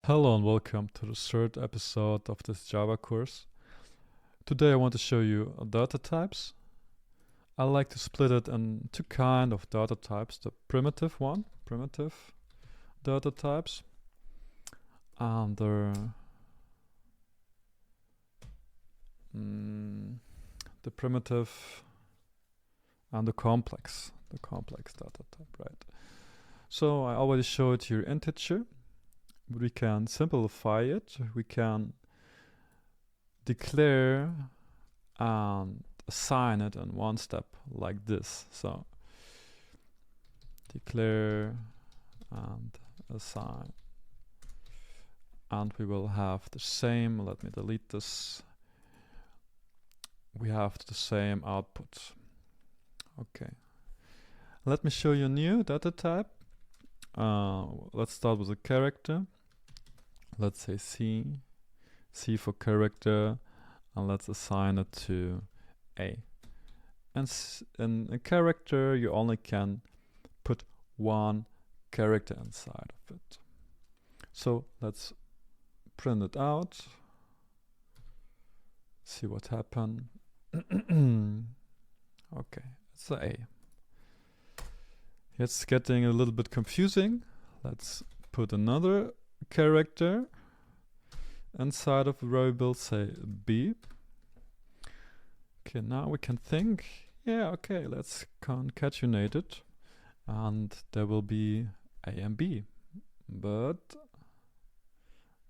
Hello and welcome to the third episode of this Java course. Today I want to show you data types. I like to split it in two kind of data types. The primitive data types, and the primitive and the complex data type, right? So I already showed here integer. We can simplify it. We can declare and assign it in one step like this. So declare and assign, and we will have the same. Let me delete this. We have the same output. Okay, let me show you a new data type. Let's start with a character. Let's say C for character, and let's assign it to A. And in a character, you only can put one character inside of it. So let's print it out. See what happened. Okay, it's a A. It's getting a little bit confusing. Let's put another character inside of a variable, say B. Okay, now we can think, yeah, okay, let's concatenate it, and there will be A and B. But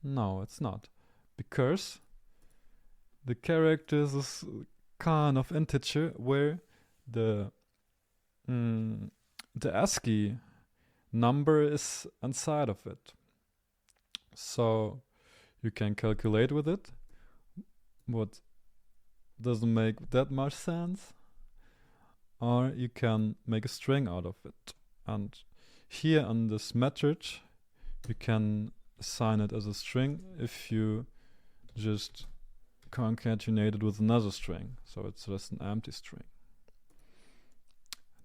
no, it's not, because the characters is kind of integer where the ASCII number is inside of it. So you can calculate with it, what doesn't make that much sense, or you can make a string out of it. And here on this method, you can assign it as a string if you just concatenate it with another string. So it's just an empty string.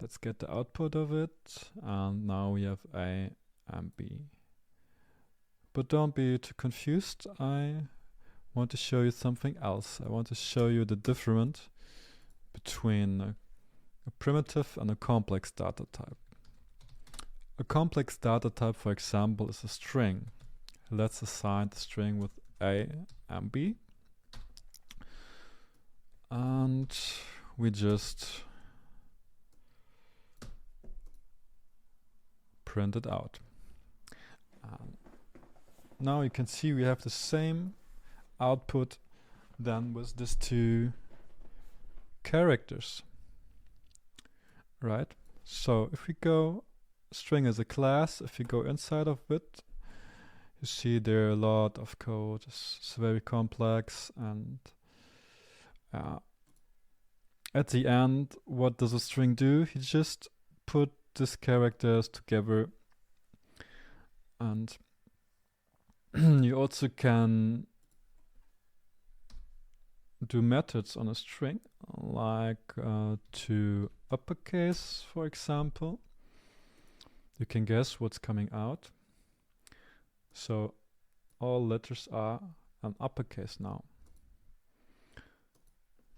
Let's get the output of it, and now we have A and B. But don't be too confused. I want to show you something else. I want to show you the difference between a primitive and a complex data type. A complex data type, for example, is a string. Let's assign the string with A and B. And we just print it out. Now you can see we have the same output than with these two characters, right? So if we go string as a class, if you go inside of it, you see there are a lot of code. It's very complex, and at the end, what does a string do? You just put these characters together, and you also can do methods on a string, like to uppercase, for example. You can guess what's coming out. So all letters are an uppercase now.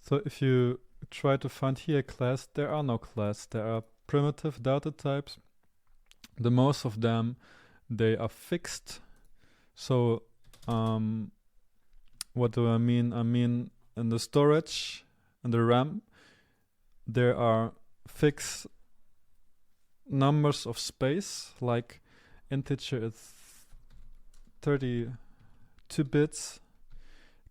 So if you try to find here a class, there are no class. There are primitive data types. The most of them, they are fixed. So what do I mean? I mean, in the storage, in the RAM, there are fixed numbers of space, like integer is 32 bits,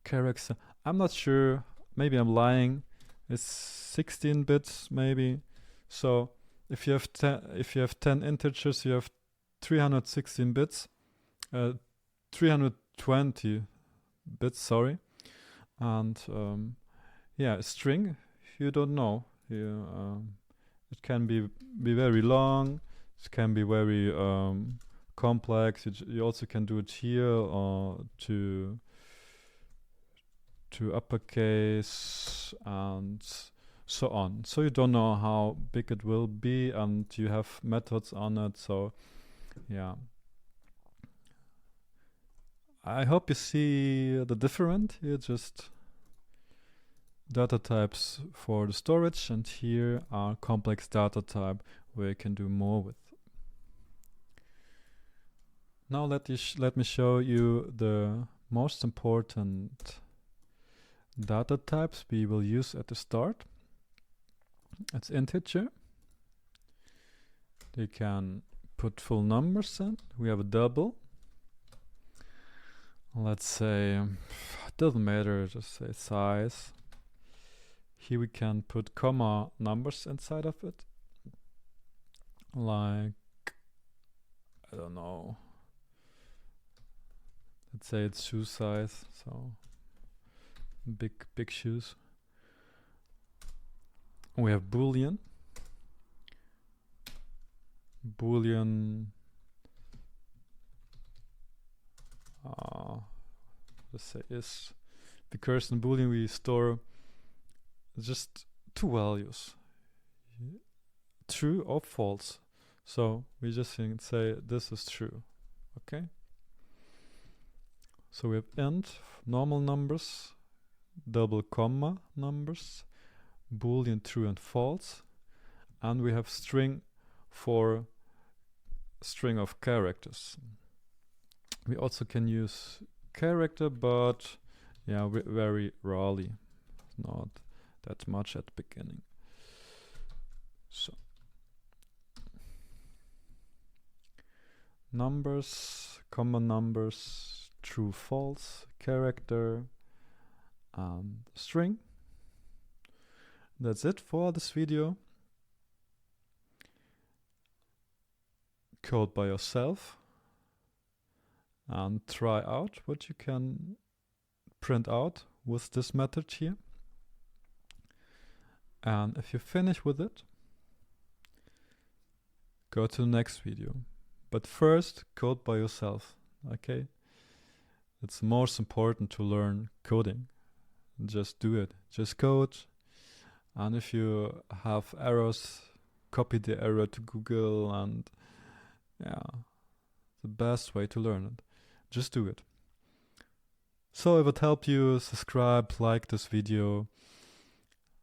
character, I'm not sure, maybe I'm lying, it's 16 bits maybe. So if you have 10 integers, you have 316 bits, 320 bits, sorry. And yeah, a string, you don't know. It can be very long, it can be very complex. You also can do it here, or to uppercase and so on. So you don't know how big it will be, and you have methods on it. So yeah, I hope you see the difference here. Just data types for the storage, and here are complex data type where you can do more with. Now let me show you the most important data types we will use at the start. It's integer. You can put full numbers in. We have a double. Let's say, it doesn't matter, just say size. Here we can put comma numbers inside of it. Like, I don't know. Let's say it's shoe size, so big shoes. We have Boolean. Let's say is, because in Boolean we store just two values, true or false. So we just can say this is true. Okay. So we have int, normal numbers, double comma numbers, Boolean true and false, and we have string for string of characters. We also can use character, but yeah, very rarely, not that much at the beginning. So numbers, comma numbers, true false, character, and string. That's it for this video. Code by yourself and try out what you can print out with this method here. And if you finish with it, go to the next video. But first, code by yourself, okay? It's most important to learn coding. Just do it. Just code. And if you have errors, copy the error to Google, and yeah, the best way to learn it. Just do it. So if it helped you, subscribe, like this video,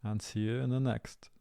and see you in the next.